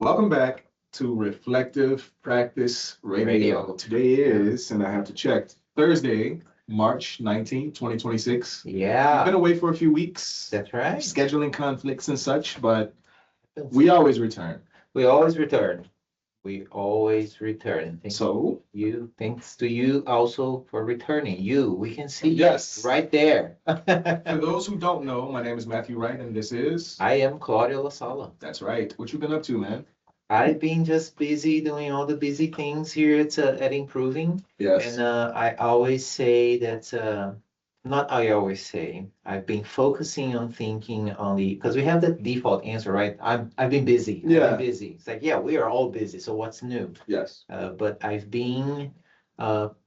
Welcome back to Reflective Practice Radio. Radio. Today is, and I have to check, Thursday, March 19th, 2026. We've been Yeah, away for a few weeks, that's right. scheduling conflicts and such, but we always return. We always return. We always return. So, Thanks to you also for returning. We can see you yes, right there. for those who don't know, my name is Matthew Wright, and this is, I am Claudio Lasala. that's right. What you been up to, man? I've been just busy doing all the busy things here at Improving. Yes. And I always say that, not I always say, I've been focusing on thinking on because we have that default answer, right? I've been busy. I've Yeah. been busy. It's like, yeah, we are all busy. So what's new? Yes. But I've been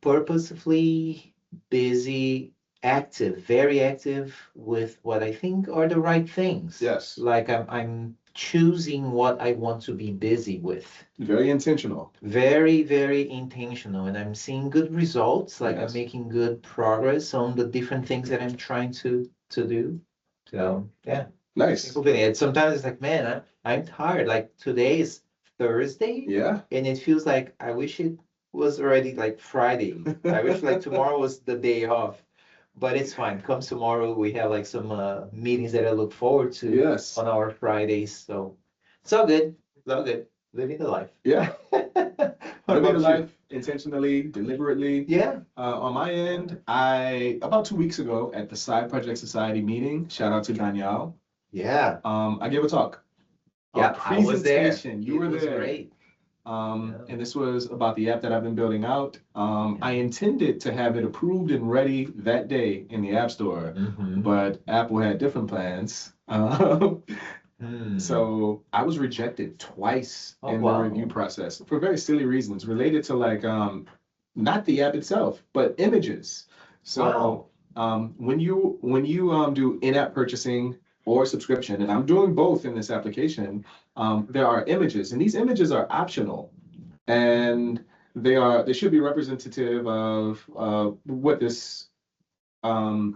purposefully busy, active, very active with what I think are the right things. Yes. Like I'm choosing what I want to be busy with. Very intentional. Very, very intentional. And I'm seeing good results. Like Yes. I'm making good progress on the different things that I'm trying to do. So yeah. Nice. Simple thing. And sometimes it's like, man, I'm tired. Like today is Thursday. Yeah. And it feels like I wish it was already like Friday. I wish like tomorrow was the day off. But it's fine. Comes tomorrow, we have like some meetings that I look forward to Yes. on our Fridays. So it's all good. It's all good. Living the life. Yeah. What Living about you? life intentionally, deliberately. Yeah. On my end, about 2 weeks ago at the Side Project Society meeting, shout out to Danielle, Yeah. I gave a talk, a Yeah. I was there. presentation. You were It was there. great. And this was about the app that I've been building out. I intended to have it approved and ready that day in the App Store, Mhm. but Apple had different plans. So I was rejected twice Oh, in wow. the review process for very silly reasons related to like not the app itself, but images. So when you do in-app purchasing or subscription, and I'm doing both in this application, there are images, and these images are optional, and they should be representative of what this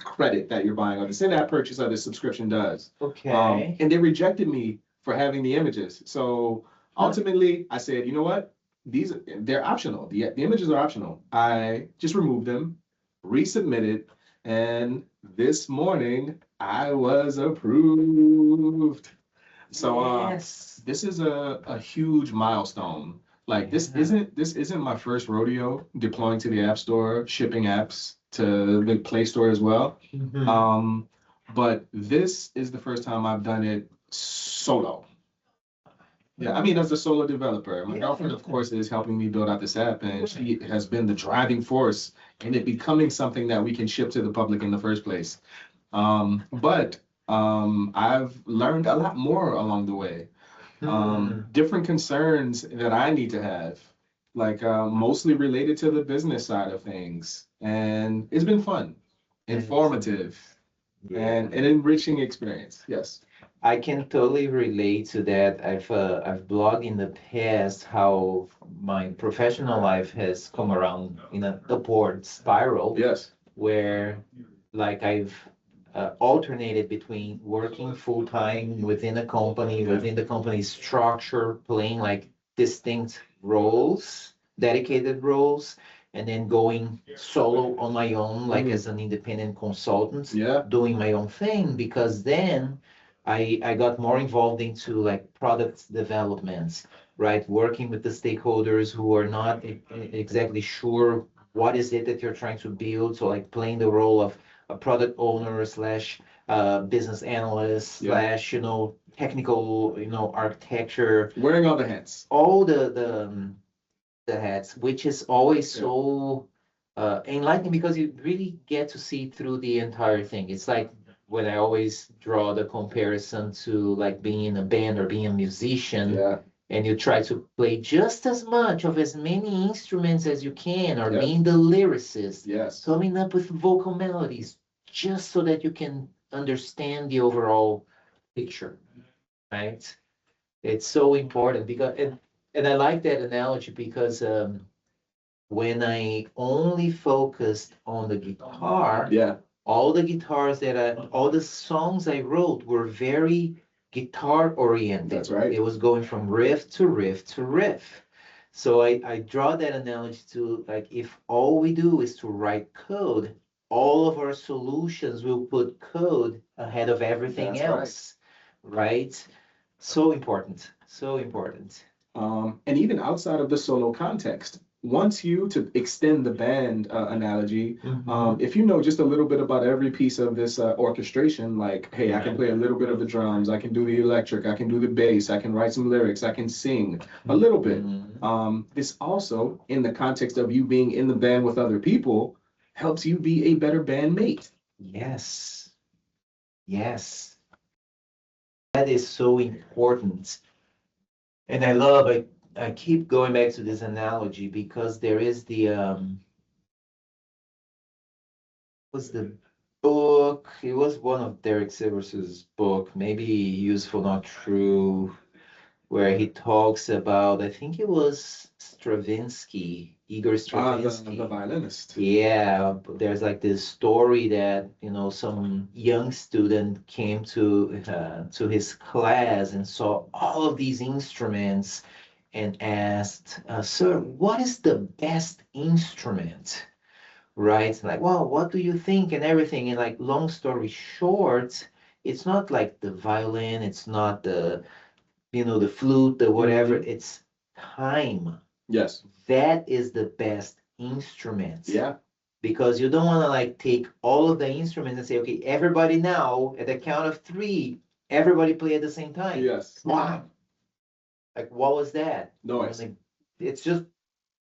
credit that you're buying or this in-app purchase or this subscription does. Okay. And they rejected me for having the images. So ultimately, I said, you know what? They're optional. The images are optional. I just removed them, resubmitted, and this morning I was approved. So Yes. this is a huge milestone. Like this Yeah. isn't my first rodeo deploying to the App Store, shipping apps to the Play Store as well. Mhm. But this is the first time I've done it solo. Yeah, I mean, as a solo developer, my Yeah. girlfriend, of course, is helping me build out this app, and she has been the driving force in it becoming something that we can ship to the public in the first place. But I've learned a lot more along the way. Different concerns that I need to have, like mostly related to the business side of things. And it's been fun, informative, and an enriching experience. Yes. I can totally relate to that. I've blogged in the past how my professional life has come around in an upward spiral Yes. where like I've alternated between working full time within a company, within the company's structure, playing like distinct roles, dedicated roles, and then going solo on my own, like as an independent consultant, Yeah. doing my own thing, because then I got more involved into like product developments, right? Working with the stakeholders who are not exactly sure what is it that you're trying to build. So like playing the role of a product owner slash business analyst Yeah. slash technical architecture, Wearing all the hats. all the hats, which is always Yeah. so enlightening because you really get to see through the entire thing. It's like when I always draw the comparison to like being in a band or being a musician, Yeah. and you try to play just as much of as many instruments as you can, or Yep. being the lyricist, Yes. coming up with vocal melodies, just so that you can understand the overall picture, right? It's so important because and I like that analogy because when I only focused on the guitar, Yeah. all the guitars all the songs I wrote were very guitar oriented. That's right. It was going from riff to riff to riff. So I draw that analogy to like if all we do is to write code, all of our solutions will put code ahead of everything That's right. else, right? So important, so important. And even outside of the solo context, once you, to extend the band analogy, if you know just a little bit about every piece of this orchestration, like, hey, I can play a little bit of the drums, I can do the electric, I can do the bass, I can write some lyrics, I can sing a little bit. This also, in the context of you being in the band with other people, helps you be a better bandmate. Yes, yes. That is so important. And I keep going back to this analogy because there is the was the book, it was one of Derek Sivers's book, maybe Useful Not True, where he talks about, I think it was Stravinsky, Igor Stravinsky. The violinist. Yeah, there's like this story that, some young student came to his class and saw all of these instruments and asked, "Sir, what is the best instrument?" Right? Like, well, what do you think and everything? And like, long story short, it's not like the violin, it's not the flute, the whatever, it's time. Yes. That is the best instrument. Yeah. Because you don't want to like take all of the instruments and say, okay, everybody now at the count of 3, everybody play at the same time. Yes. Wow. Like, what was that? Noise. It's just,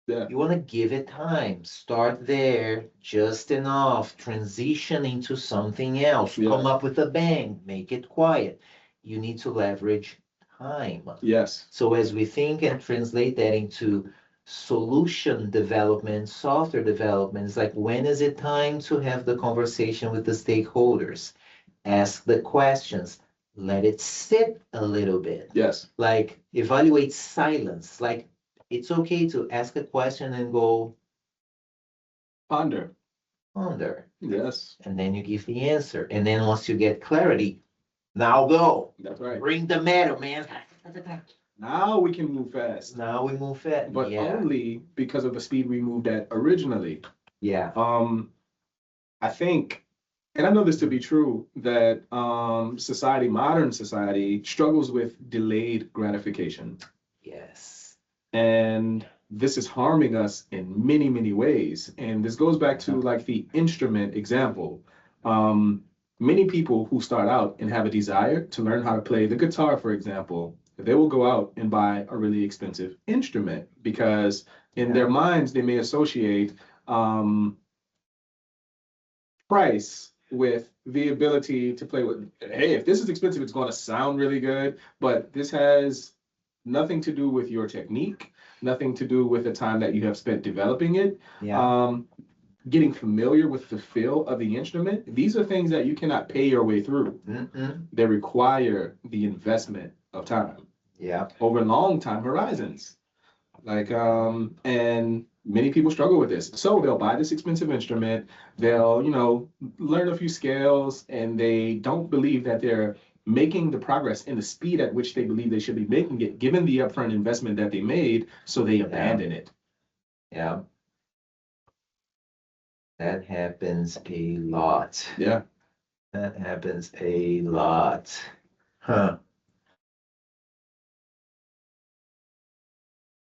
Yeah. you want to give it time. Start there, just enough, transition into something else, come up with a bang, make it quiet. You need to leverage time. Yes. So as we think and translate that into solution development, software development, it's like, when is it time to have the conversation with the stakeholders? Ask the questions. Let it sit a little bit. Yes. Like, evaluate silence. Like, it's okay to ask a question and go ponder. Yes. And then you give the answer. And then once you get clarity, now go. That's right. Bring the metal, man. Now we can move fast. Now we move fast. But only because of the speed we moved at originally. Yeah. I think, and I know this to be true, that society, modern society, struggles with delayed gratification. Yes. And this is harming us in many, many ways. And this goes back to like the instrument example. Many people who start out and have a desire to learn how to play the guitar, for example, they will go out and buy a really expensive instrument because in their minds, they may associate price with the ability to play with, hey, if this is expensive, it's going to sound really good, but this has nothing to do with your technique, nothing to do with the time that you have spent developing it. Yeah. Getting familiar with the feel of the instrument. These are things that you cannot pay your way through. They require the investment of time. Yeah. Over long time horizons. Like, and many people struggle with this. So they'll buy this expensive instrument, they'll, learn a few scales, and they don't believe that they're making the progress in the speed at which they believe they should be making it, given the upfront investment that they made, so they abandon it. Yeah. That happens a lot. Yeah. That happens a lot. Huh.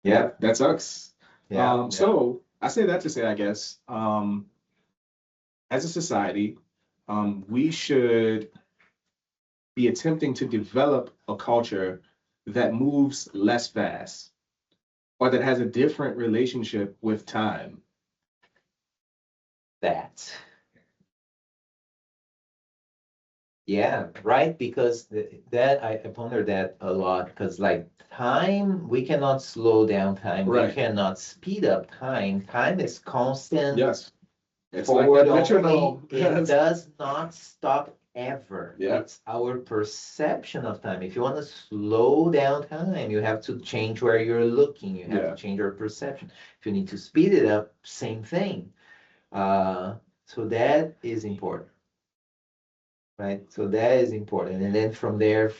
Yeah, that sucks. Yeah. So I say that to say, I guess, as a society, we should be attempting to develop a culture that moves less fast or that has a different relationship with time. Yeah, right. Because that I ponder that a lot. Because like time, we cannot slow down time. Right. We cannot speed up time. Time is constant. Yes. It's like that metronome. It does not stop ever. Yeah. It's our perception of time. If you want to slow down time, you have to change where you're looking. You have to change your perception. If you need to speed it up, same thing. So that is important. right? So that is important. And then from there,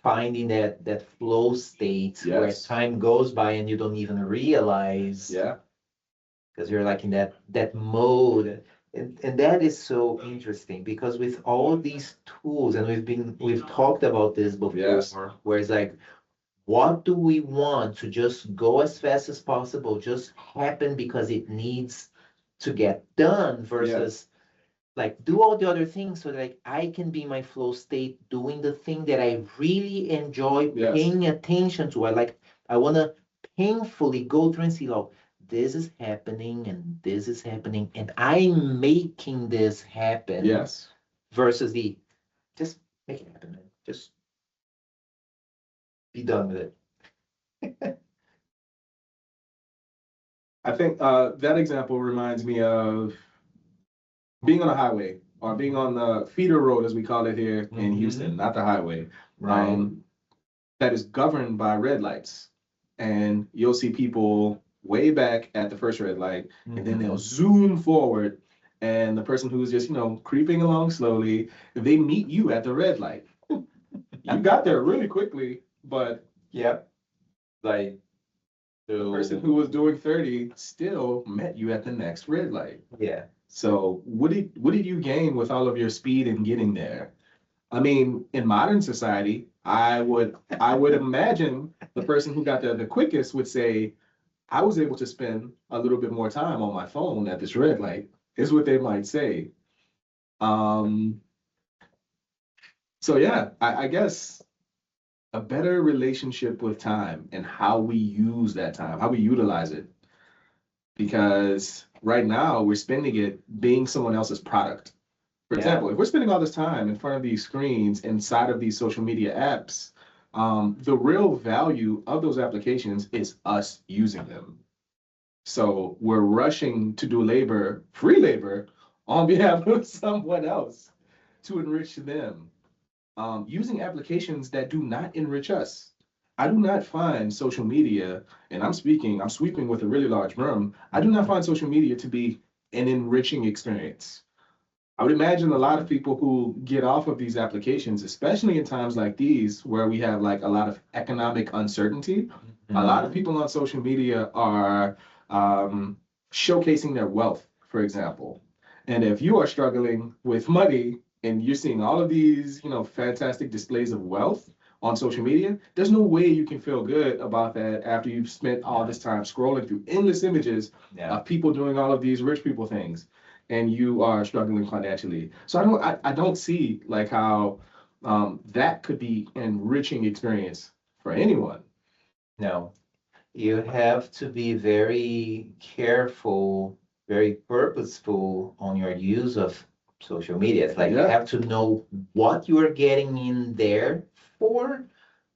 finding that flow state where Yes. time goes by and you don't even realize Yeah. because you're like in that mode. And that is so interesting because with all these tools, and we've talked about this before, Yes. where it's like, what do we want to just go as fast as possible, just happen because it needs to get done versus like do all the other things so that like I can be in my flow state doing the thing that I really enjoy Yes. paying attention to. I want to painfully go through and see, oh, this is happening and this is happening and I'm making this happen. Yes. Versus the just make it happen, man. Just be done with it. I think that example reminds me of being on a highway or being on the feeder road, as we call it here in Houston, not the highway, Right. that is governed by red lights. And you'll see people way back at the first red light, and then they'll zoom forward. And the person who's just, creeping along slowly, they meet you at the red light. You got there really quickly, but Yep. Like the person who was doing 30 still met you at the next red light. yeah. So what did you gain with all of your speed in getting there? I mean, in modern society, I would imagine the person who got there the quickest would say, I was able to spend a little bit more time on my phone at this red light, is what they might say. Um, so yeah, I guess a better relationship with time and how we use that time, how we utilize it. Because right now we're spending it being someone else's product. For example, if we're spending all this time in front of these screens inside of these social media apps, the real value of those applications is us using them. So we're rushing to do labor, free labor, on behalf of someone else to enrich them, using applications that do not enrich us. I do not find social media, and I'm sweeping with a really large broom. I do not find social media to be an enriching experience. I would imagine a lot of people who get off of these applications, especially in times like these, where we have like a lot of economic uncertainty, a lot of people on social media are showcasing their wealth, for example. And if you are struggling with money and you're seeing all of these, fantastic displays of wealth on social media, there's no way you can feel good about that after you've spent all this time scrolling through endless images of people doing all of these rich people things and you are struggling financially. So I don't see like how that could be an enriching experience for anyone. No, you have to be very careful, very purposeful on your use of social media. It's like you have to know what you are getting in there for.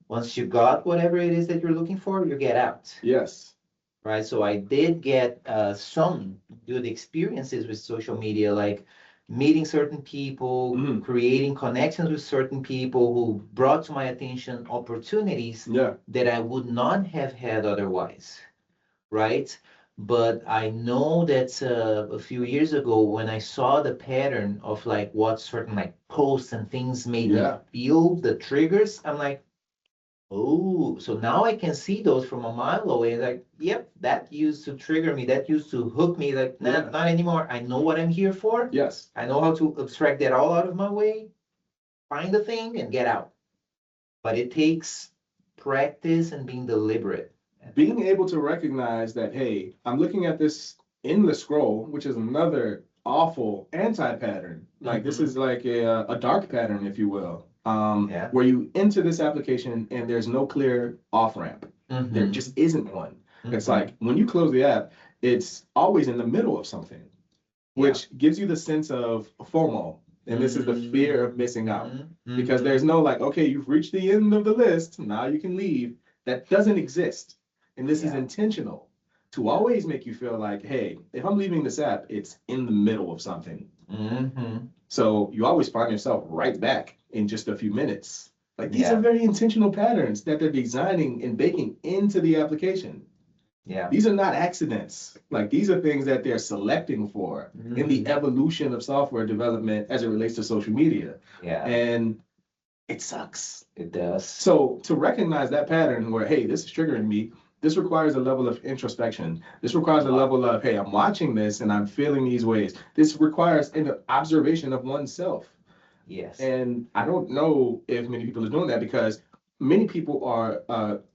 Once you got whatever it is that you're looking for, you get out. Yes. Right. So I did get some good experiences with social media, like meeting certain people, creating connections with certain people who brought to my attention opportunities that I would not have had otherwise. Right. But I know that a few years ago, when I saw the pattern of like what certain like posts and things made me feel, the triggers, I'm like, oh, so now I can see those from a mile away. Like, yep, that used to trigger me. That used to hook me. Like, nah, not anymore. I know what I'm here for. Yes. I know how to abstract that all out of my way, find the thing, and get out. But it takes practice and being deliberate. Being able to recognize that, hey, I'm looking at this endless scroll, which is another awful anti-pattern. Like this is like a dark pattern, if you will. Where you enter this application and there's no clear off ramp. There just isn't one. It's like when you close the app, it's always in the middle of something, which gives you the sense of FOMO. And this is the fear of missing out. Because there's no like, okay, you've reached the end of the list, now you can leave. That doesn't exist. And this is intentional to always make you feel like, hey, if I'm leaving this app, it's in the middle of something. So you always find yourself right back in just a few minutes. Like these are very intentional patterns that they're designing and baking into the application. Yeah. These are not accidents. Like these are things that they're selecting for in the evolution of software development as it relates to social media. Yeah. And it sucks. It does. So to recognize that pattern where, hey, this is triggering me, this requires a level of introspection. This requires a level of, hey, I'm watching this and I'm feeling these ways. This requires an observation of oneself. Yes. And I don't know if many people are doing that because many people are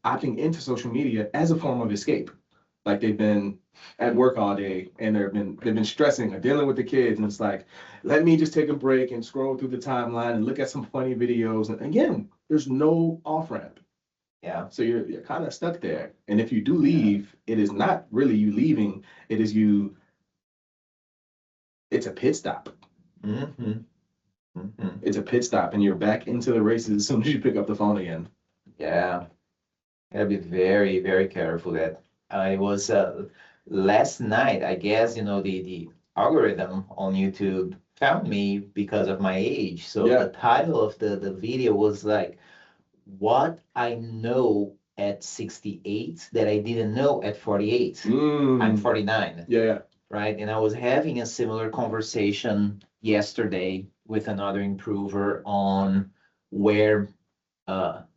opting into social media as a form of escape. Like they've been at work all day and they've been stressing or dealing with the kids, and it's like, let me just take a break and scroll through the timeline and look at some funny videos. And again, there's no off ramp. Yeah. So you're kind of stuck there. And if you do leave, it is not really you leaving, it is you, it's a pit stop. Mm-hmm. Mm-hmm. It's a pit stop and you're back into the races as soon as you pick up the phone again. Yeah. Gotta be very, very careful that I was last night, I guess, the algorithm on YouTube found me because of my age. So Yeah. the title of the video was like, what I know at 68 that I didn't know at 48. I'm 49. Yeah. Right? And I was having a similar conversation yesterday with another improver on where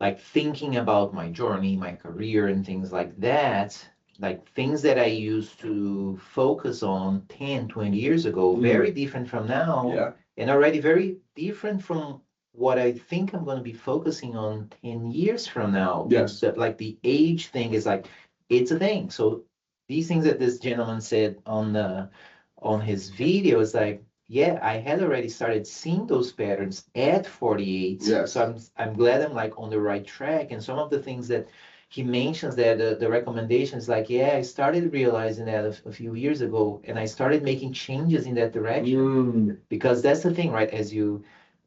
like thinking about my journey, my career, and things like that, like things that I used to focus on 10, 20 years ago, very different from now, Yeah. and already very different from what I think I'm going to be focusing on 10 years from now. Yes. Like the age thing is like, it's a thing. So these things that this gentleman said on his video is like, yeah, I had already started seeing those patterns at 48. Yes. So I'm glad I'm like on the right track. And some of the things that he mentions there, the recommendations, like, yeah, I started realizing that a few years ago, and I started making changes in that direction. Because that's the thing, right?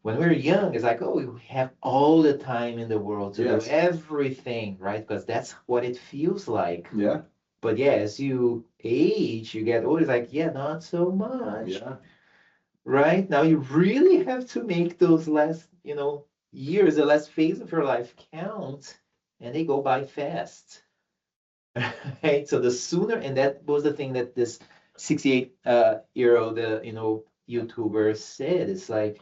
When we're young, it's like, oh, we have all the time in the world to do everything, right? Because that's what it feels like. Yeah. But yeah, as you age, you get older, it's like, yeah, not so much. Yeah. Right? Now you really have to make those last, years, the last phase of your life count, and they go by fast. Right? So the sooner, and that was the thing that this 68-year-old, YouTuber said, it's like,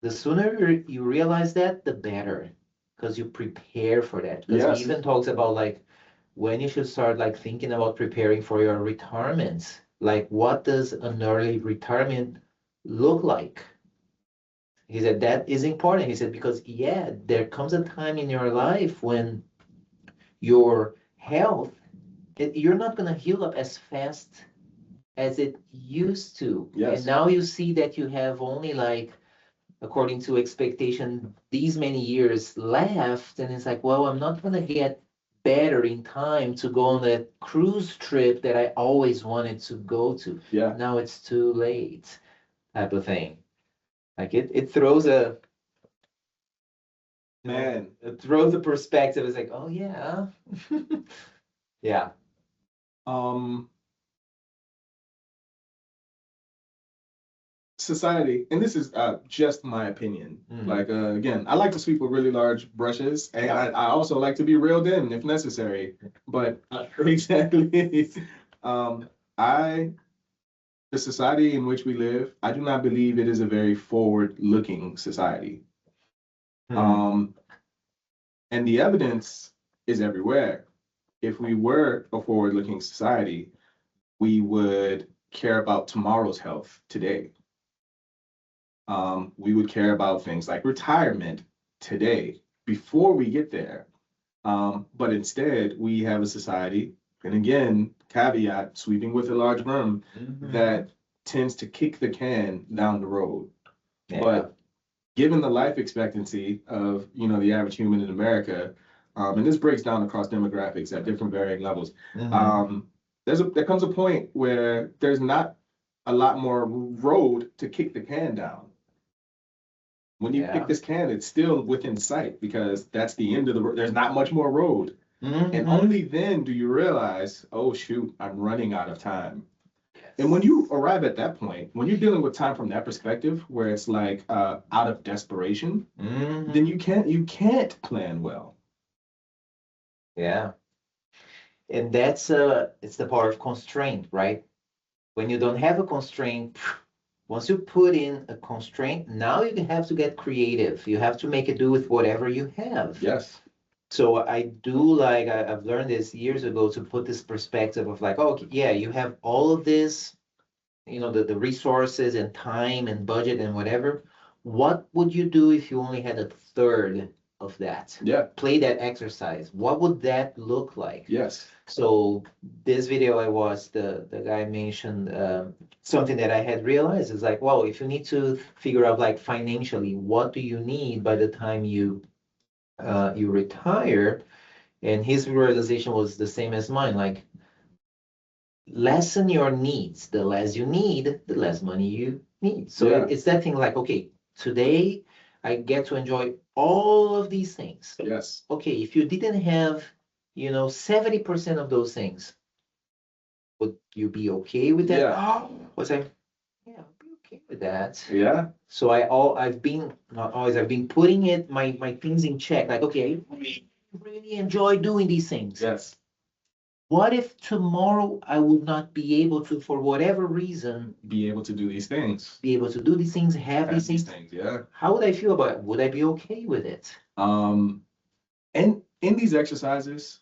the sooner you realize that, the better, because you prepare for that. Because he even talks about like when you should start like thinking about preparing for your retirement. Like, what does an early retirement look like? He said that is important. He said, because yeah, there comes a time in your life when your health, you're not going to heal up as fast as it used to. Yes. And now you see that you have only like, according to expectation, these many years left. And it's like, well, I'm not going to get better in time to go on that cruise trip that I always wanted to go to. Yeah. Now it's too late, type of thing. Like it throws it throws a perspective. It's like, oh yeah. Yeah. Society, and this is just my opinion. Like again, I like to sweep with really large brushes, and I also like to be reeled in if necessary. But exactly, the society in which we live, I do not believe it is a very forward-looking society. And the evidence is everywhere. If we were a forward-looking society, we would care about tomorrow's health today. We would care about things like retirement today before we get there. But instead, we have a society, and again, caveat, sweeping with a large broom, that tends to kick the can down the road. Yeah. But given the life expectancy of the average human in America, and this breaks down across demographics at different varying levels, there comes a point where there's not a lot more road to kick the can down. When you kick this can, it's still within sight because that's the end of the road. There's not much more road. And only then do you realize, oh shoot, I'm running out of time. Yes. And when you arrive at that point, when you're dealing with time from that perspective, where it's like out of desperation, then you can't plan well. Yeah. And that's it's the power of constraint, right? When you don't have a constraint, once you put in a constraint, now you have to get creative. You have to make it do with whatever you have. Yes. So I do like I've learned this years ago to put this perspective of like, oh, okay, yeah, you have all of this, the resources and time and budget and whatever. What would you do if you only had a third of that? Yeah. Play that exercise. What would that look like? Yes. So this video I watched, the guy mentioned something that I had realized is like, well, if you need to figure out like financially, what do you need by the time you retire? And his realization was the same as mine, like lessen your needs. The less you need, the less money you need. So Yeah. it's that thing like, okay, today I get to enjoy all of these things. Yes. Okay, if you didn't have, 70% of those things, would you be okay with that? Yeah. Was I, yeah, I'll be okay with that. Yeah. So I've been, not always, I've been putting my things in check. Like, okay, I really enjoy doing these things. Yes. What if tomorrow I would not be able to, for whatever reason, Be able to do these things. be able to do these things, have these things? Yeah. How would I feel about it? Would I be okay with it? And in these exercises,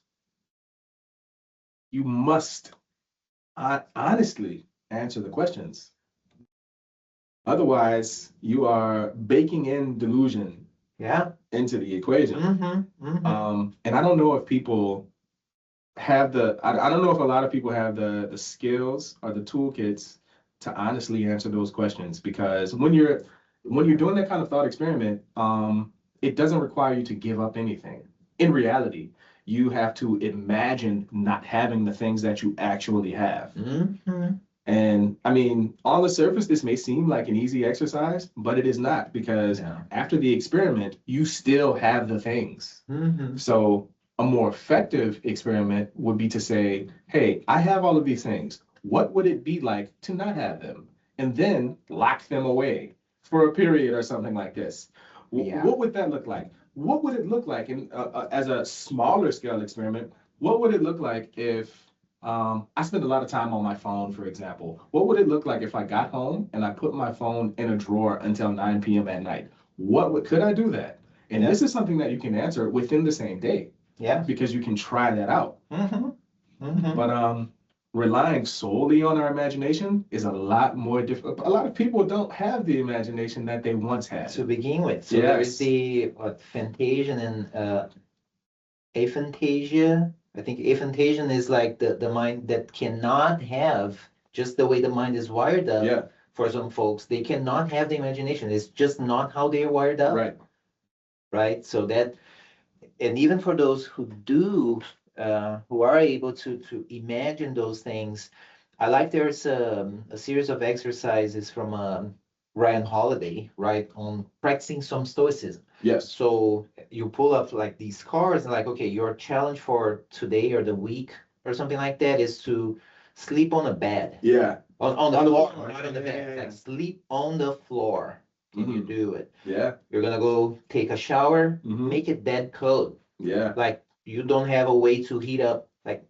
you must honestly answer the questions. Otherwise, you are baking in delusion Yeah. into the equation. Mm-hmm. And I don't know if people have I don't know if a lot of people have the skills or the toolkits to honestly answer those questions, because when you're doing that kind of thought experiment, it doesn't require you to give up anything. In reality, you have to imagine not having the things that you actually have. Mm-hmm. And I mean, on the surface, this may seem like an easy exercise, but it is not, because after the experiment, you still have the things. Mm-hmm. So a more effective experiment would be to say, hey, I have all of these things. What would it be like to not have them? And then lock them away for a period or something like this. Yeah. What would that look like? What would it look like in as a smaller scale experiment? What would it look like if I spend a lot of time on my phone, for example? What would it look like if I got home and I put my phone in a drawer until 9 p.m. at night? Could I do that? And this is something that you can answer within the same day. Yeah. Because you can try that out. Mm-hmm. Mm-hmm. But relying solely on our imagination is a lot more difficult. A lot of people don't have the imagination that they once had. To begin with. So Yes. there's the Fantasian and aphantasia. I think aphantasia is like the mind that cannot have, just the way the mind is wired up. Yeah. For some folks, they cannot have the imagination. It's just not how they're wired up. Right. Right. So that, and even for those who do, who are able to imagine those things, I like there's a series of exercises from Ryan Holiday, right, on practicing some stoicism. Yes. So you pull up like these cards and like, okay, your challenge for today or the week or something like that is to sleep on a bed. Yeah. On the floor, not on the bed. Like sleep on the floor. Can you do it? Yeah. You're gonna go take a shower, make it dead cold. Yeah. Like you don't have a way to heat up, like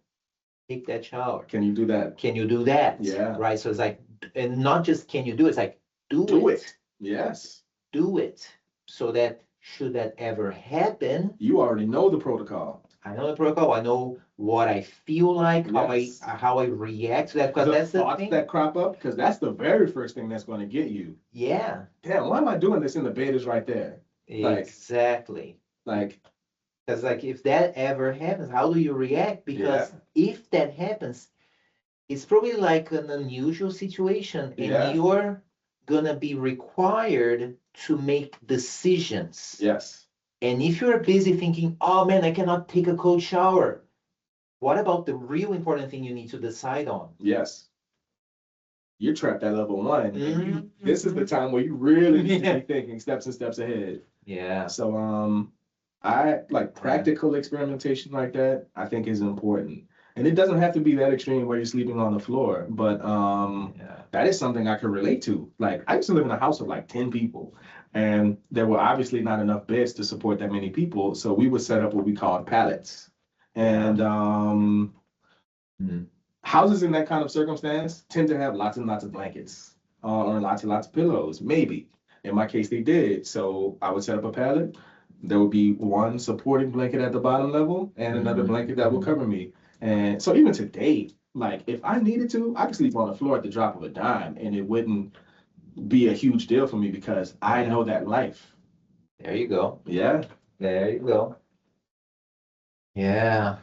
take that shower. Can you do that? Can you do that? Yeah. Right. So it's like, and not just can you do it, it's like do it. Yes. Do it. So that should that ever happen, you already know the protocol. I know the protocol. I know what I feel like, Yes. how I react to that. Because The that's the thoughts thing. that crop up, because that's the very first thing that's going to get you. Yeah. Damn, why am I doing this? And the bed is right there. Like- Exactly. Like, Because like if that ever happens, how do you react? Because if that happens, it's probably like an unusual situation, and Yeah. you're gonna be required to make decisions. yes. And if you're busy thinking, oh man, I cannot take a cold shower, what about the real important thing you need to decide on? Yes. You're trapped at level 1. And Mhm. this is the time where you really need to be thinking steps and steps ahead. Yeah. So I like practical experimentation like that, I think is important. And it doesn't have to be that extreme where you're sleeping on the floor, but that is something I can relate to. Like I used to live in a house of like 10 people, and there were obviously not enough beds to support that many people. So we would set up what we called pallets. And Mm. Houses in that kind of circumstance tend to have lots and lots of blankets or lots and lots of pillows. Maybe. In my case, they did. So I would set up a pallet. There would be one supporting blanket at the bottom level and another blanket that will cover me. And so even today, like if I needed to, I could sleep on the floor at the drop of a dime and it wouldn't be a huge deal for me because I know that life. There you go. Yeah. There you go. Yeah.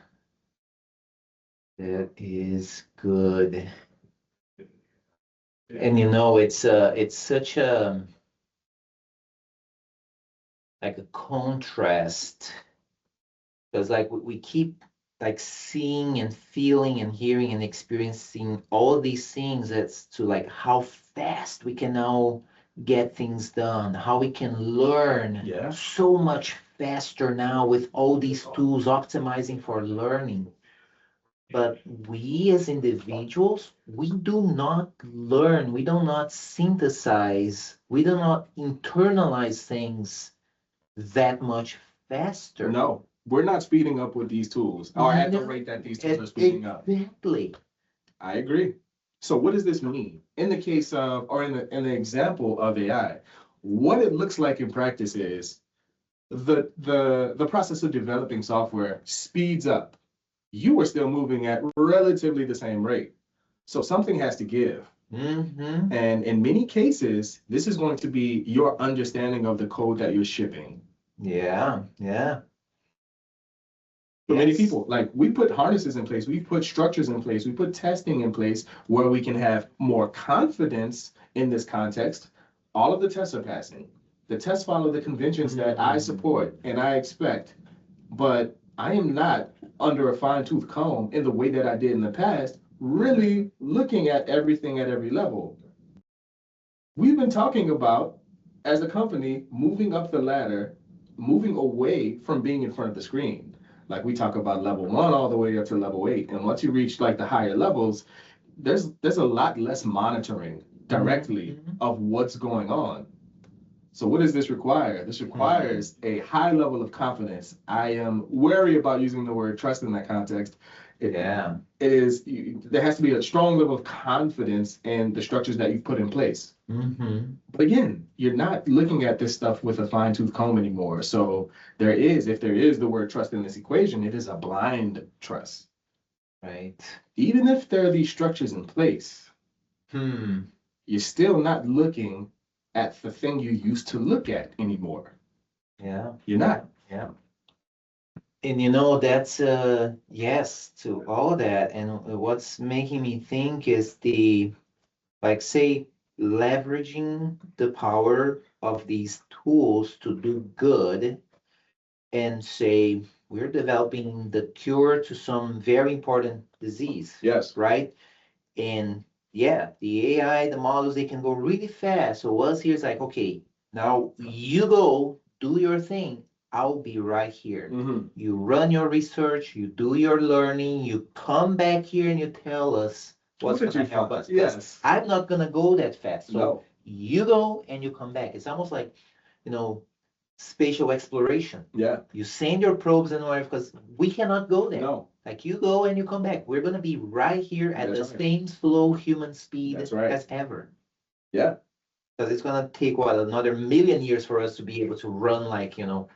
That is good. And it's such a like a contrast because like we keep like seeing and feeling and hearing and experiencing all these things as to like how fast we can now get things done, how we can learn so much faster now with all these tools optimizing for learning. But we as individuals, we do not learn, we do not synthesize, we do not internalize things that much faster. No, we're not speeding up with these tools or at the rate that these tools are speeding up. Exactly. I agree. So what does this mean? In the case of, or in the example of AI, what it looks like in practice is the process of developing software speeds up. You are still moving at relatively the same rate. So something has to give. Mm-hmm. And in many cases, this is going to be your understanding of the code that you're shipping. Yeah, yeah. For many people, like we put harnesses in place, we put structures in place, we put testing in place where we can have more confidence in this context. All of the tests are passing. The tests follow the conventions that I support and I expect, but I am not under a fine-tooth comb in the way that I did in the past, really looking at everything at every level. We've been talking about, as a company, moving up the ladder, moving away from being in front of the screen. Like we talk about level 1 all the way up to level 8. And once you reach like the higher levels, there's a lot less monitoring directly of what's going on. So what does this require? This requires a high level of confidence. I am wary about using the word trust in that context. It is, there has to be a strong level of confidence in the structures that you've put in place. But again, you're not looking at this stuff with a fine-tooth comb anymore. So if there is the word trust in this equation, it is a blind trust. Right. Even if there are these structures in place, you're still not looking at the thing you used to look at anymore. Yeah. You're not. Yeah. And that's yes to all that. And what's making me think is say, leveraging the power of these tools to do good and say, we're developing the cure to some very important disease. Yes. Right? And yeah, the AI, the models, they can go really fast. So us here is like, okay, now you go do your thing. I'll be right here. You run your research, you do your learning, you come back here and you tell us what's going to help us. Yes. I'm not going to go that fast. So No. you go and you come back. It's almost like, spatial exploration. Yeah. You send your probes and whatever, because we cannot go there. No. Like you go and you come back. We're going to be right here at the same slow human speed as ever. Yeah. Because it's going to take, another million years for us to be able to run like, a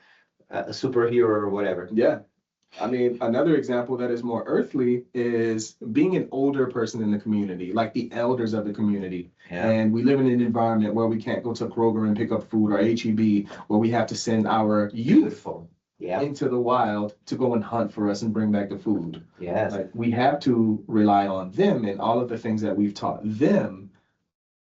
superhero or whatever. Yeah. I mean, another example that is more earthly is being an older person in the community, like the elders of the community. Yeah. And we live in an environment where we can't go to Kroger and pick up food or HEB, where we have to send our youth into the wild to go and hunt for us and bring back the food. Yes. Like we have to rely on them and all of the things that we've taught them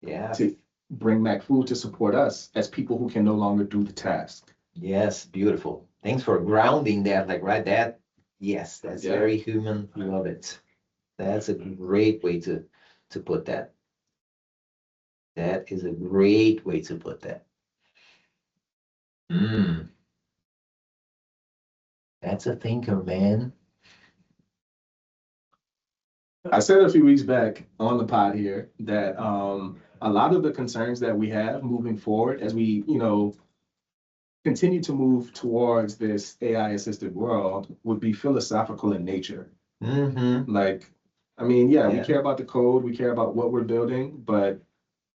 to bring back food to support us as people who can no longer do the task. Yes, beautiful. Thanks for grounding that, that's very human. Love it. That's a great way to put that. That is a great way to put that. That's a thinker, man. I said a few weeks back on the pod here that a lot of the concerns that we have moving forward as we, continue to move towards this AI-assisted world would be philosophical in nature. Like I mean, yeah, we Yeah. care about the code, we care about what we're building, but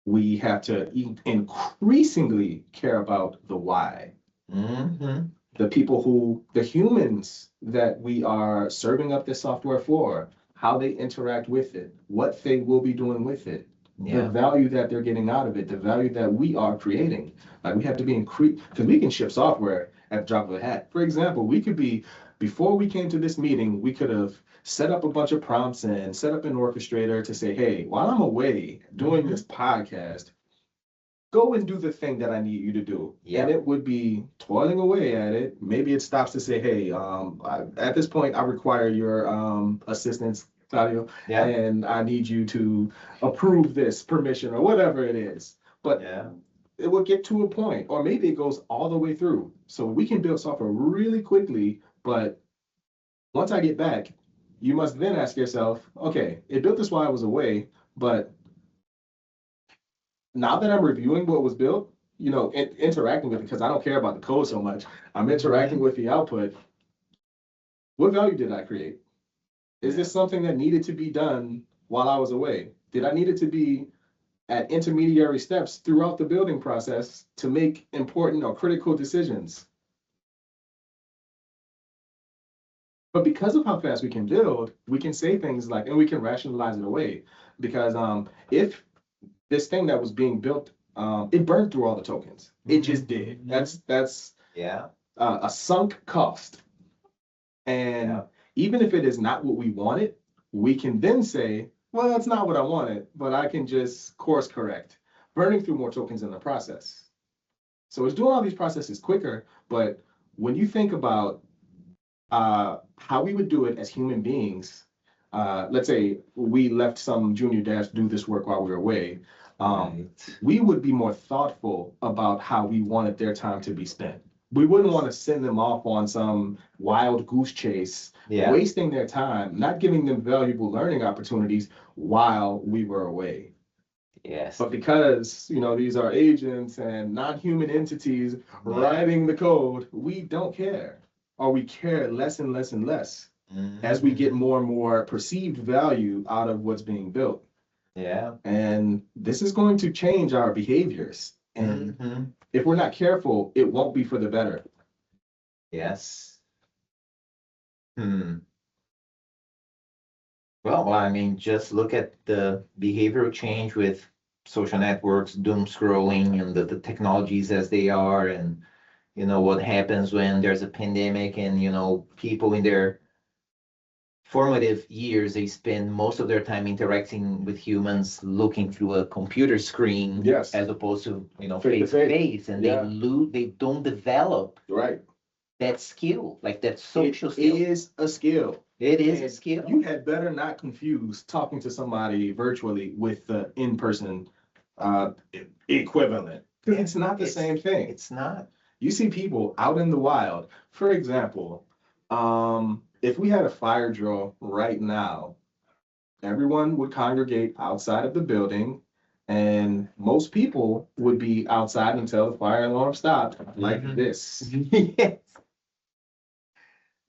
we have to increasingly care about the why. Mm-hmm. The people the humans that we are serving up this software for, how they interact with it, what they will be doing with it, the Yeah. value that they're getting out of it, the value that we are creating. Like we have to be because we can ship software at the drop of a hat. For example, we could be, before we came to this meeting, we could have set up a bunch of prompts and set up an orchestrator to say, hey, while I'm away doing this podcast, go and do the thing that I need you to do. Yeah. And it would be toiling away at it. Maybe it stops to say, hey, at this point, I require your assistance, Claudio, Yeah. and I need you to approve this permission or whatever it is. But Yeah. it will get to a point, or maybe it goes all the way through. So we can build software really quickly, but once I get back, you must then ask yourself, okay, it built this while I was away, but now that I'm reviewing what was built, interacting with it, because I don't care about the code so much, I'm interacting with the output. What value did I create? Is this something that needed to be done while I was away? Did I need it to be at intermediary steps throughout the building process to make important or critical decisions? But because of how fast we can build, we can say things like, and we can rationalize it away. Because if this thing that was being built, it burned through all the tokens. It just did. That's Yeah. a sunk cost. And even if it is not what we wanted, we can then say, well, that's not what I wanted, but I can just course correct, burning through more tokens in the process. So it's doing all these processes quicker, but when you think about how we would do it as human beings, let's say we left some junior devs do this work while we were away, we would be more thoughtful about how we wanted their time to be spent. We wouldn't want to send them off on some wild goose chase, wasting their time, not giving them valuable learning opportunities while we were away. Yes. But because, these are agents and non-human entities writing the code, we don't care, or we care less and less and less as we get more and more perceived value out of what's being built. Yeah. And this is going to change our behaviors. And if we're not careful, it won't be for the better. Yes. Well, I mean, just look at the behavioral change with social networks, doom scrolling, and the technologies as they are, and what happens when there's a pandemic, and people in their formative years, they spend most of their time interacting with humans, looking through a computer screen, Yes, as opposed to face face to face, and they don't develop that skill, like that social skill. It is a skill. It is a skill. You had better not confuse talking to somebody virtually with the in-person equivalent. Because it's not the same thing. It's not. You see people out in the wild. For example, if we had a fire drill right now, everyone would congregate outside of the building, and most people would be outside until the fire alarm stopped, like this. Yes.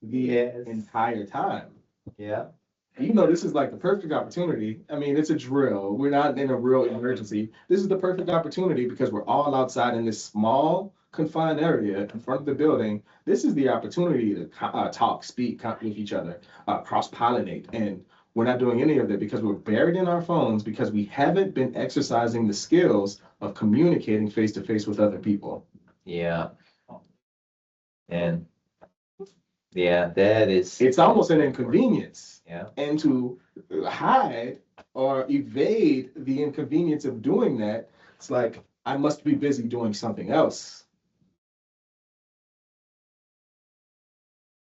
The entire time. Yeah. This is like the perfect opportunity. I mean, it's a drill. We're not in a real emergency. This is the perfect opportunity because we're all outside in this small, confined area in front of the building. This is the opportunity to talk, speak with each other, cross-pollinate. And we're not doing any of that because we're buried in our phones because we haven't been exercising the skills of communicating face-to-face with other people. Yeah. And that is. It's almost an inconvenience. Yeah. And to hide or evade the inconvenience of doing that, it's like, I must be busy doing something else.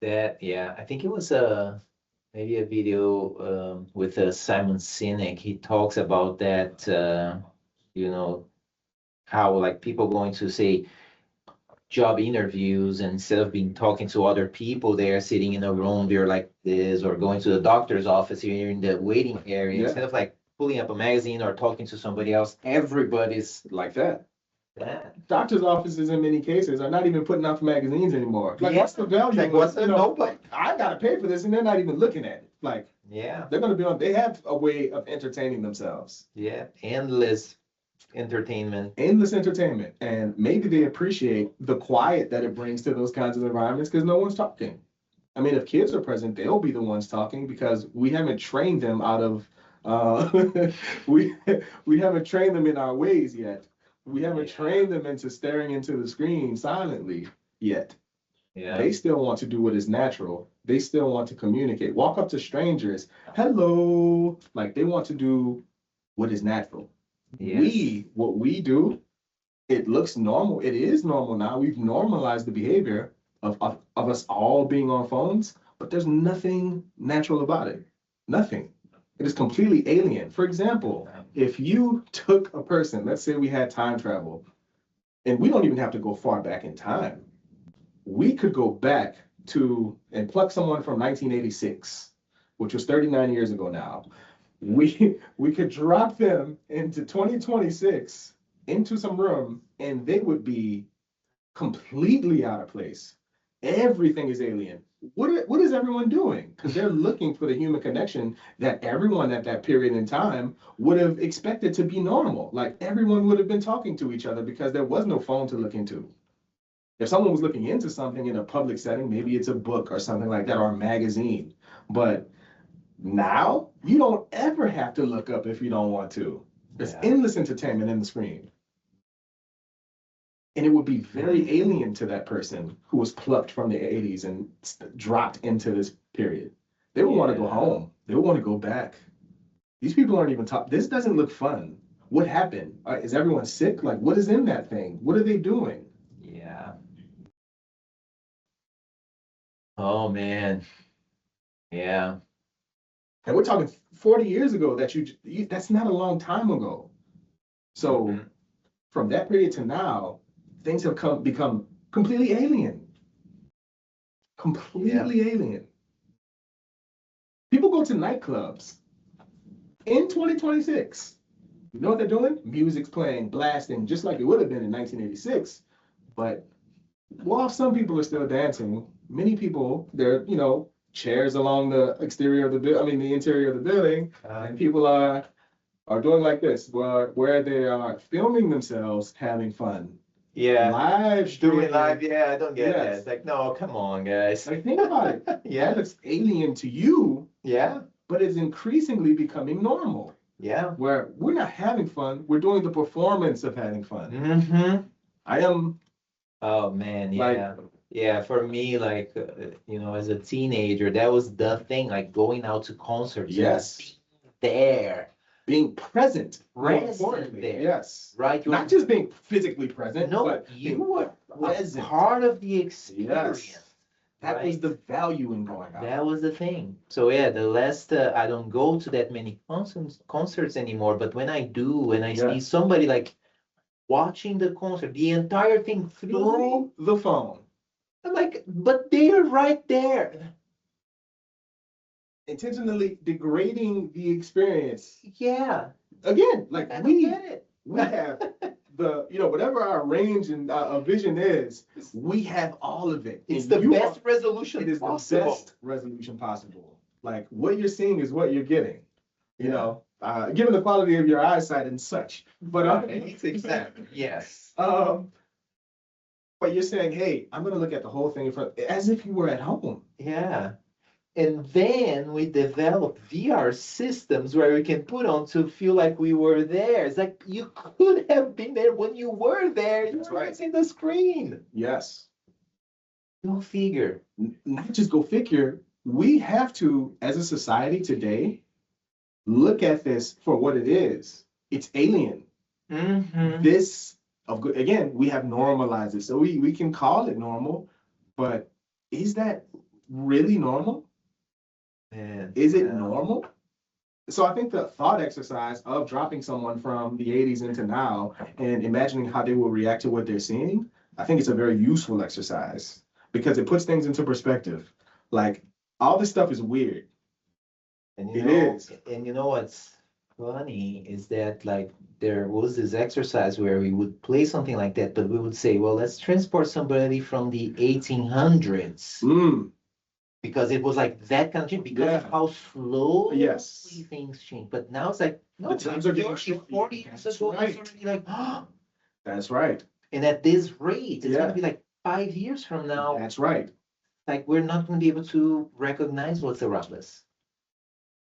I think it was maybe a video with Simon Sinek. He talks about that, how like people going to say job interviews, and instead of being talking to other people, they're sitting in a room, they're like this, or going to the doctor's office here in the waiting area, instead of like pulling up a magazine or talking to somebody else, everybody's like that. Doctor's offices in many cases are not even putting out magazines anymore. Like, what's the value? Like, what's the nobody? I gotta pay for this, and they're not even looking at it. Like, Yeah. they're gonna be on. They have a way of entertaining themselves. Yeah. Endless entertainment. Endless entertainment, and maybe they appreciate the quiet that it brings to those kinds of environments because no one's talking. I mean, if kids are present, they'll be the ones talking because we haven't trained them out of we we haven't trained them in our ways yet. We haven't trained them into staring into the screen silently yet. Yeah. They still want to do what is natural. They still want to communicate. Walk up to strangers, hello. Like they want to do what is natural. Yes. What we do, it looks normal. It is normal now. We've normalized the behavior of us all being on phones, but there's nothing natural about it. Nothing. It is completely alien. For example, if you took a person, let's say we had time travel, and we don't even have to go far back in time. We could go back to and pluck someone from 1986, which was 39 years ago now. We could drop them into 2026 into some room and they would be completely out of place. Everything is alien. What is everyone doing? Because they're looking for the human connection that everyone at that period in time would have expected to be normal. Like everyone would have been talking to each other because there was no phone to look into. If someone was looking into something in a public setting, maybe it's a book or something like that or a magazine. But now you don't ever have to look up if you don't want to. There's endless entertainment in the screen. And it would be very alien to that person who was plucked from the 80s and dropped into this period. They would want to go home. They would want to go back. These people aren't even talking. This doesn't look fun. What happened? Is everyone sick? Like, what is in that thing? What are they doing? Yeah. Oh man. Yeah. And we're talking 40 years ago that that's not a long time ago. So from that period to now, things have become completely alien. Completely alien. People go to nightclubs in 2026. You know what they're doing? Music's playing, blasting, just like it would have been in 1986. But while some people are still dancing, many people, they're, chairs along the exterior of the interior of the building, and people are doing like this, where they are filming themselves having fun. Yeah. Live streaming. Doing live, I don't get that. It's like, no, come on, guys. Like, think about it. Yeah, it's alien to you. Yeah. But it's increasingly becoming normal. Yeah. Where we're not having fun, we're doing the performance of having fun. Mm-hmm. I am. Oh man, yeah. Like, yeah, for me, like, as a teenager, that was the thing, like going out to concerts. Yes. There. Being present. Present there. Yes. Right. Not just being physically present. No, but you were present. part of the experience. Yes. That was the value in going out. That was the thing. So yeah, the last I don't go to that many concerts anymore, but when I do, when I see somebody like watching the concert, the entire thing through the phone. I'm like, but they're right there. Intentionally degrading the experience. Yeah. Again, like I don't get it. We have the, whatever our range and vision is, we have all of it. It's the best resolution possible. It is the best resolution possible. Like what you're seeing is what you're getting, given the quality of your eyesight and such. But exactly. Yes. But you're saying, hey, I'm going to look at the whole thing in front, as if you were at home. Yeah. And then we developed VR systems where we can put on to feel like we were there. It's like you could have been there when you were there. You were right in the screen. Yes. Go figure. Not just go figure. We have to, as a society today, look at this for what it is. It's alien. Mm-hmm. Again, we have normalized it. So we can call it normal, but is that really normal? Is it normal? So I think the thought exercise of dropping someone from the 80s into now and imagining how they will react to what they're seeing, I think it's a very useful exercise because it puts things into perspective. Like all this stuff is weird. And it is. And you know what's funny is that like there was this exercise where we would play something like that, but we would say, well, let's transport somebody from the 1800s. because it was like that kind of change because of Yeah. how slowly Yes. things change. But now it's like, no, The times are getting 30, short. 40 years That's ago, it's right. already like, That's right. and at this rate, it's Yeah. gonna be like 5 years from now, That's right. like we're not gonna be able to recognize what's around us.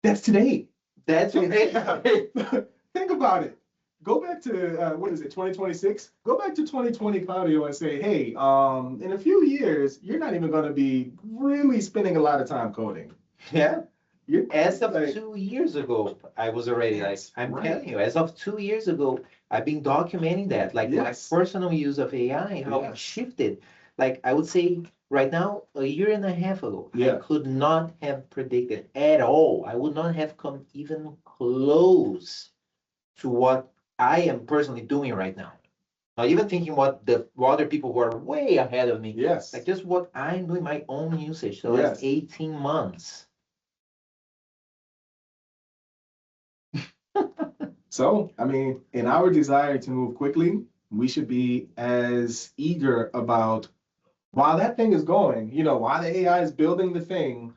That's today. That's Think about it. Go back to what is it, 2026? Go back to 2020, Claudio, and say, hey, in a few years, you're not even going to be really spending a lot of time coding. Yeah. You're As of like, 2 years ago, I was already like, That's I'm right. telling you, as of 2 years ago, I've been documenting that, like Yes. my personal use of AI, how Yes. it shifted. Like I would say right now, a year and a half ago, I Yeah. could not have predicted at all. I would not have come even close to what I am personally doing right now. Not even thinking what the other people who are way ahead of me. Yes. Like just what I'm doing, my own usage the last Yes. 18 months. So, I mean, in our desire to move quickly, we should be as eager about while that thing is going, while the AI is building the thing,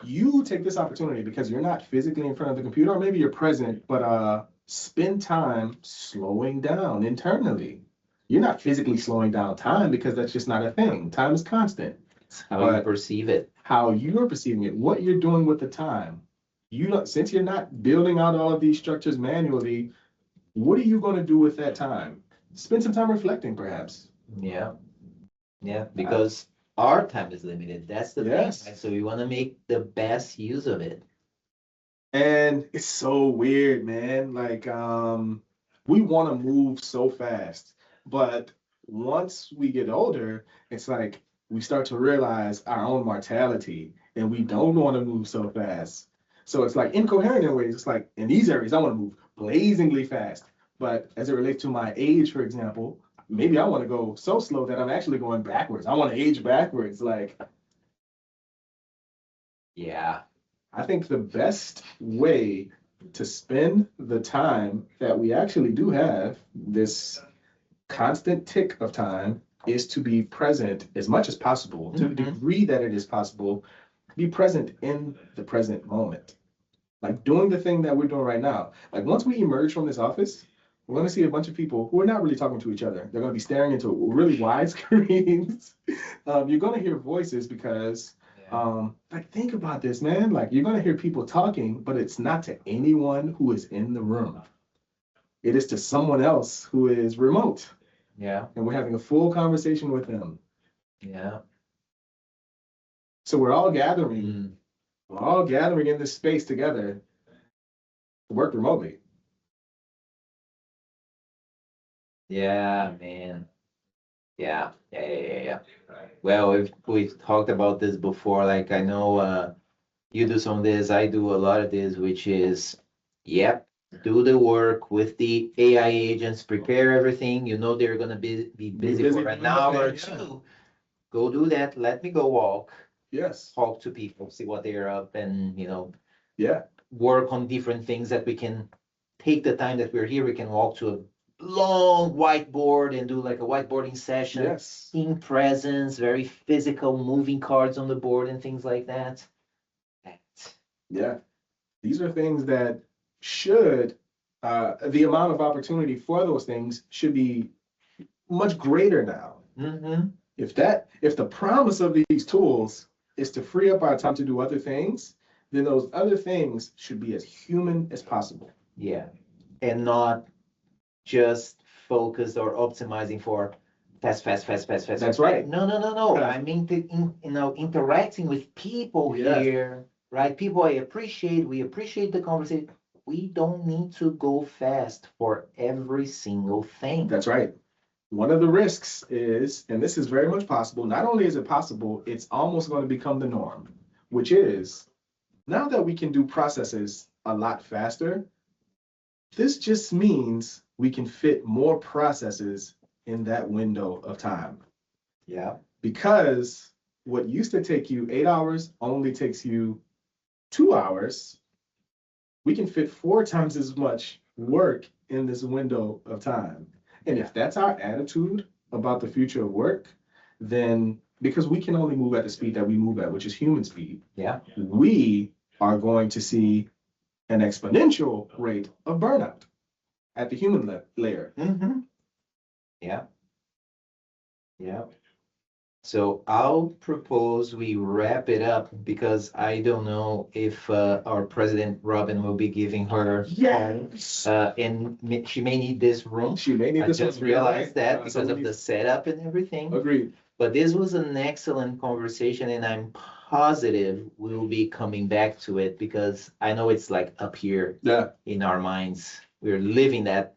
you take this opportunity because you're not physically in front of the computer, or maybe you're present, but spend time slowing down internally. You're not physically slowing down time because that's just not a thing. Time is constant. It's how you But perceive it. how you're perceiving it, what you're doing with the time. Since you're not building out all of these structures manually, what are you going to do with that time? Spend some time reflecting, perhaps. Yeah. Yeah, because our time is limited. That's the Yes. thing. Right? So we want to make the best use of it. And it's so weird, man. Like, we want to move so fast, but once we get older, it's like we start to realize our own mortality, and we don't want to move so fast. So it's like incoherent in ways. It's like in these areas, I want to move blazingly fast, but as it relates to my age, for example, maybe I want to go so slow that I'm actually going backwards. I want to age backwards. Like, Yeah. I think the best way to spend the time that we actually do have, this constant tick of time, is to be present as much as possible, to the degree that it is possible, be present in the present moment. Like doing the thing that we're doing right now. Like once we emerge from this office, we're going to see a bunch of people who are not really talking to each other. They're going to be staring into really wide screens. You're going to hear voices because like think about this, man. Like you're gonna hear people talking, but it's not to anyone who is in the room. It is to someone else who is remote, Yeah. and we're having a full conversation with them. Yeah. So we're all gathering. We're all gathering in this space together to work remotely. Yeah, man. Yeah. Yeah. Well, we've talked about this before. Like I know you do some of this, I do a lot of this, which is, yep, do the work with the AI agents, prepare everything. You know they're gonna be busy for an hour or two. Go do that. Let me go walk. Yes. Talk to people, see what they're up, and Yeah. work on different things that we can take the time that we're here. We can walk to a long whiteboard and do like a whiteboarding session. Yes. In presence, very physical, moving cards on the board and things like that. Yeah. These are things that should, the amount of opportunity for those things should be much greater now. If the promise of these tools is to free up our time to do other things, then those other things should be as human as possible. Yeah. And not just focused or optimizing for fast. That's right. No. I mean, interacting with people Yes. here, right? People we appreciate the conversation. We don't need to go fast for every single thing. That's right. One of the risks is, and this is very much possible, not only is it possible, it's almost going to become the norm, which is now that we can do processes a lot faster, this just means we can fit more processes in that window of time. Yeah. Because what used to take you 8 hours only takes you 2 hours, we can fit 4 times as much work in this window of time. And if that's our attitude about the future of work, then because we can only move at the speed that we move at, which is human speed, Yeah. we are going to see an exponential rate of burnout at the human layer. Mm-hmm. Yeah. Yeah. So I'll propose we wrap it up because I don't know if our president Robin will be giving her Yes. and she may need this room. She may need I this just one. realized that So because of the setup and everything. Agreed. But this was an excellent conversation, and I'm positive we'll be coming back to it because I know it's like up here Yeah. in our minds. We're living that.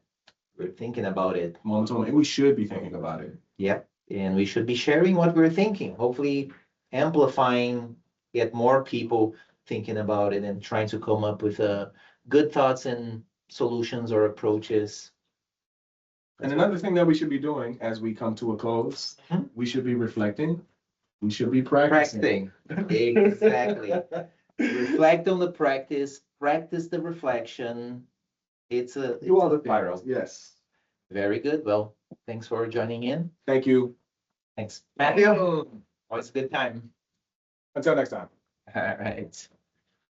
We're thinking about it. Moment to moment. And we should be thinking about it. Yep. And we should be sharing what we're thinking, hopefully amplifying, get more people thinking about it and trying to come up with good thoughts and solutions or approaches. And another thing that we should be doing as we come to a close, Mhm. we should be reflecting. We should be practicing. Exactly. Reflect on the practice the reflection. It's a Do all the spiral. things. Yes. Very good. Well, thanks for joining in. Thank you. Thanks, Matthew. Always a good time. Until next time. All right.